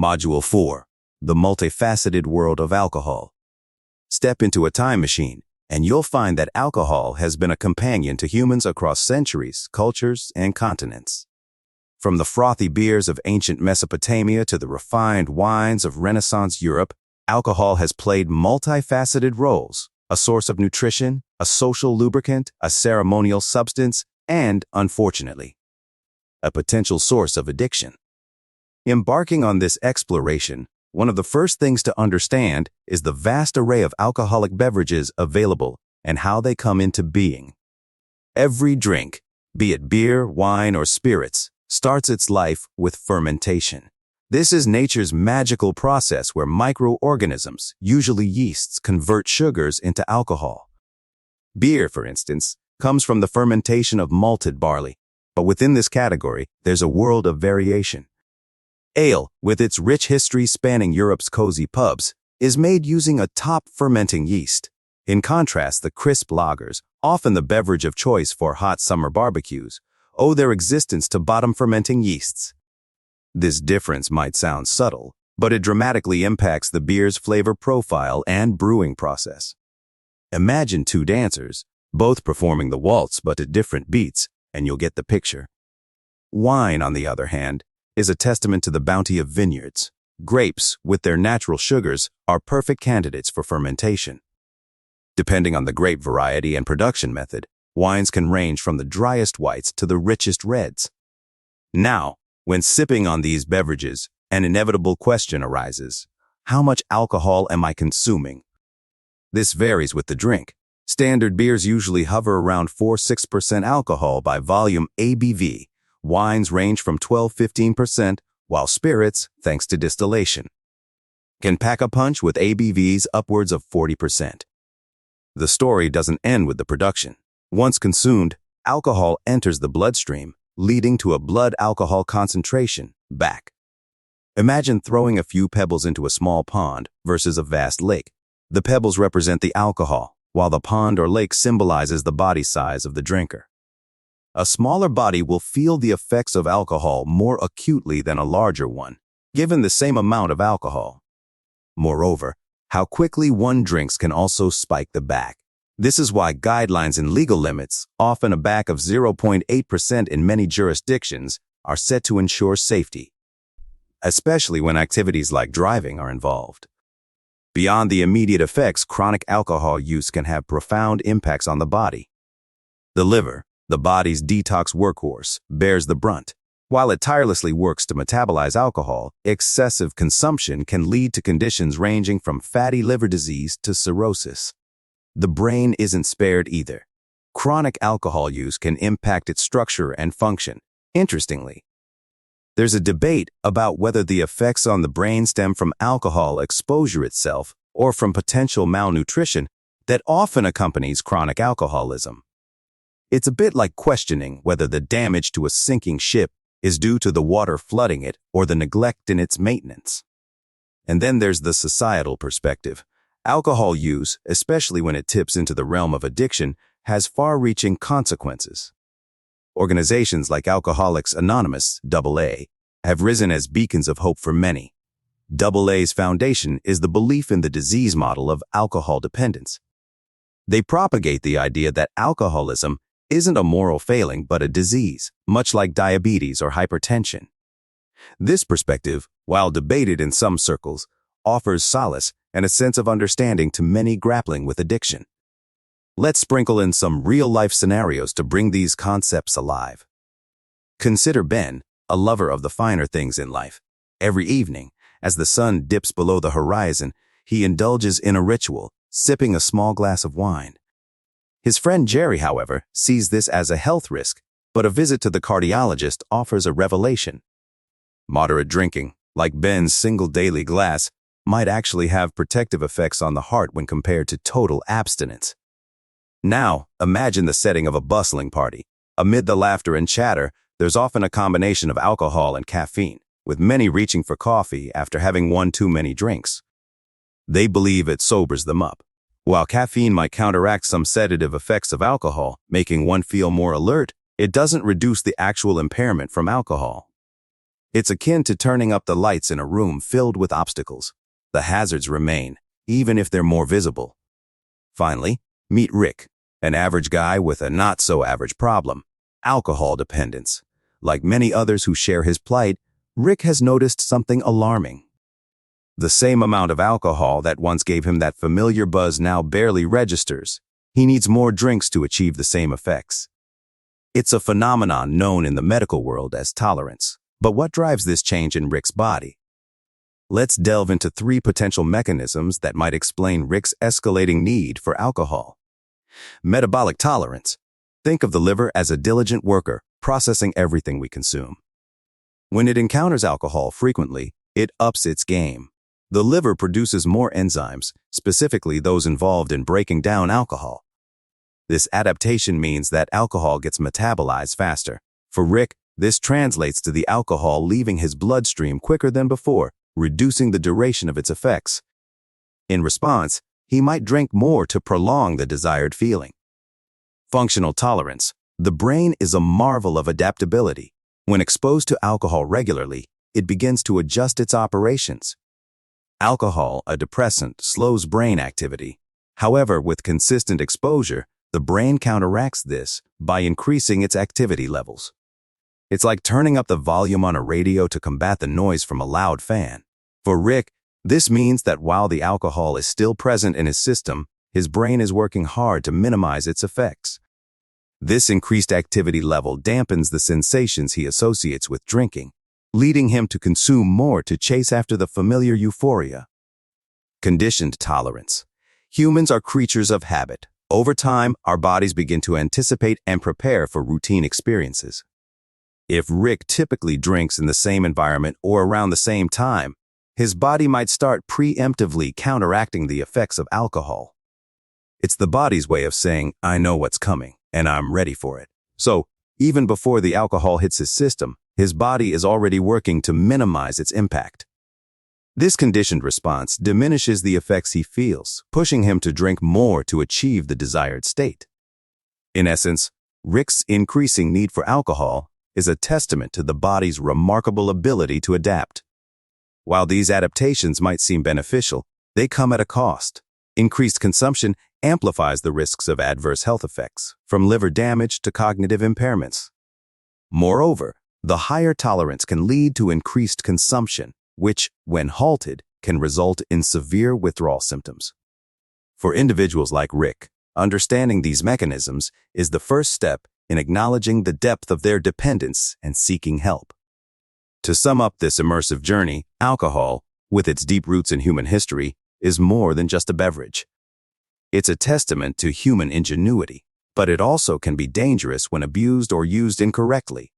Module 4. The Multifaceted World of Alcohol. Step into a time machine, and you'll find that alcohol has been a companion to humans across centuries, cultures, and continents. From the frothy beers of ancient Mesopotamia to the refined wines of Renaissance Europe, alcohol has played multifaceted roles: a source of nutrition, a social lubricant, a ceremonial substance, and, unfortunately, a potential source of addiction. Embarking on this exploration, one of the first things to understand is the vast array of alcoholic beverages available and how they come into being. Every drink, be it beer, wine, or spirits, starts its life with fermentation. This is nature's magical process where microorganisms, usually yeasts, convert sugars into alcohol. Beer, for instance, comes from the fermentation of malted barley, but within this category, there's a world of variation. Ale, with its rich history spanning Europe's cozy pubs, is made using a top-fermenting yeast. In contrast, the crisp lagers, often the beverage of choice for hot summer barbecues, owe their existence to bottom-fermenting yeasts. This difference might sound subtle, but it dramatically impacts the beer's flavor profile and brewing process. Imagine two dancers, both performing the waltz but at different beats, and you'll get the picture. Wine, on the other hand, is a testament to the bounty of vineyards. Grapes, with their natural sugars, are perfect candidates for fermentation. Depending on the grape variety and production method, wines can range from the driest whites to the richest reds. Now, when sipping on these beverages, an inevitable question arises: how much alcohol am I consuming? This varies with the drink. Standard beers usually hover around 4–6% alcohol by volume ABV. Wines range from 12–15%, while spirits, thanks to distillation, can pack a punch with ABVs upwards of 40%. The story doesn't end with the production. Once consumed, alcohol enters the bloodstream, leading to a blood alcohol concentration, BAC. Imagine throwing a few pebbles into a small pond versus a vast lake. The pebbles represent the alcohol, while the pond or lake symbolizes the body size of the drinker. A smaller body will feel the effects of alcohol more acutely than a larger one, given the same amount of alcohol. Moreover, how quickly one drinks can also spike the BAC. This is why guidelines and legal limits, often a BAC of 0.8% in many jurisdictions, are set to ensure safety, especially when activities like driving are involved. Beyond the immediate effects, chronic alcohol use can have profound impacts on the body. The liver, the body's detox workhorse, bears the brunt. While it tirelessly works to metabolize alcohol, excessive consumption can lead to conditions ranging from fatty liver disease to cirrhosis. The brain isn't spared either. Chronic alcohol use can impact its structure and function. Interestingly, there's a debate about whether the effects on the brain stem from alcohol exposure itself or from potential malnutrition that often accompanies chronic alcoholism. It's a bit like questioning whether the damage to a sinking ship is due to the water flooding it or the neglect in its maintenance. And then there's the societal perspective. Alcohol use, especially when it tips into the realm of addiction, has far-reaching consequences. Organizations like Alcoholics Anonymous, AA, have risen as beacons of hope for many. AA's foundation is the belief in the disease model of alcohol dependence. They propagate the idea that alcoholism isn't a moral failing but a disease, much like diabetes or hypertension. This perspective, while debated in some circles, offers solace and a sense of understanding to many grappling with addiction. Let's sprinkle in some real-life scenarios to bring these concepts alive. Consider Ben, a lover of the finer things in life. Every evening, as the sun dips below the horizon, he indulges in a ritual, sipping a small glass of wine. His friend Jerry, however, sees this as a health risk, but a visit to the cardiologist offers a revelation. Moderate drinking, like Ben's single daily glass, might actually have protective effects on the heart when compared to total abstinence. Now, imagine the setting of a bustling party. Amid the laughter and chatter, there's often a combination of alcohol and caffeine, with many reaching for coffee after having one too many drinks. They believe it sobers them up. While caffeine might counteract some sedative effects of alcohol, making one feel more alert, it doesn't reduce the actual impairment from alcohol. It's akin to turning up the lights in a room filled with obstacles. The hazards remain, even if they're more visible. Finally, meet Rick, an average guy with a not-so-average problem: alcohol dependence. Like many others who share his plight, Rick has noticed something alarming. The same amount of alcohol that once gave him that familiar buzz now barely registers. He needs more drinks to achieve the same effects. It's a phenomenon known in the medical world as tolerance. But what drives this change in Rick's body? Let's delve into 3 potential mechanisms that might explain Rick's escalating need for alcohol. Metabolic tolerance. Think of the liver as a diligent worker, processing everything we consume. When it encounters alcohol frequently, it ups its game. The liver produces more enzymes, specifically those involved in breaking down alcohol. This adaptation means that alcohol gets metabolized faster. For Rick, this translates to the alcohol leaving his bloodstream quicker than before, reducing the duration of its effects. In response, he might drink more to prolong the desired feeling. Functional tolerance. The brain is a marvel of adaptability. When exposed to alcohol regularly, it begins to adjust its operations. Alcohol, a depressant, slows brain activity. However, with consistent exposure, the brain counteracts this by increasing its activity levels. It's like turning up the volume on a radio to combat the noise from a loud fan. For Rick, this means that while the alcohol is still present in his system, his brain is working hard to minimize its effects. This increased activity level dampens the sensations he associates with drinking, leading him to consume more to chase after the familiar euphoria. Conditioned tolerance. Humans are creatures of habit. Over time, our bodies begin to anticipate and prepare for routine experiences. If Rick typically drinks in the same environment or around the same time, his body might start preemptively counteracting the effects of alcohol. It's the body's way of saying, "I know what's coming, and I'm ready for it." So, even before the alcohol hits his system, his body is already working to minimize its impact. This conditioned response diminishes the effects he feels, pushing him to drink more to achieve the desired state. In essence, Rick's increasing need for alcohol is a testament to the body's remarkable ability to adapt. While these adaptations might seem beneficial, they come at a cost. Increased consumption amplifies the risks of adverse health effects, from liver damage to cognitive impairments. Moreover, the higher tolerance can lead to increased consumption, which, when halted, can result in severe withdrawal symptoms. For individuals like Rick, understanding these mechanisms is the first step in acknowledging the depth of their dependence and seeking help. To sum up this immersive journey, alcohol, with its deep roots in human history, is more than just a beverage. It's a testament to human ingenuity, but it also can be dangerous when abused or used incorrectly.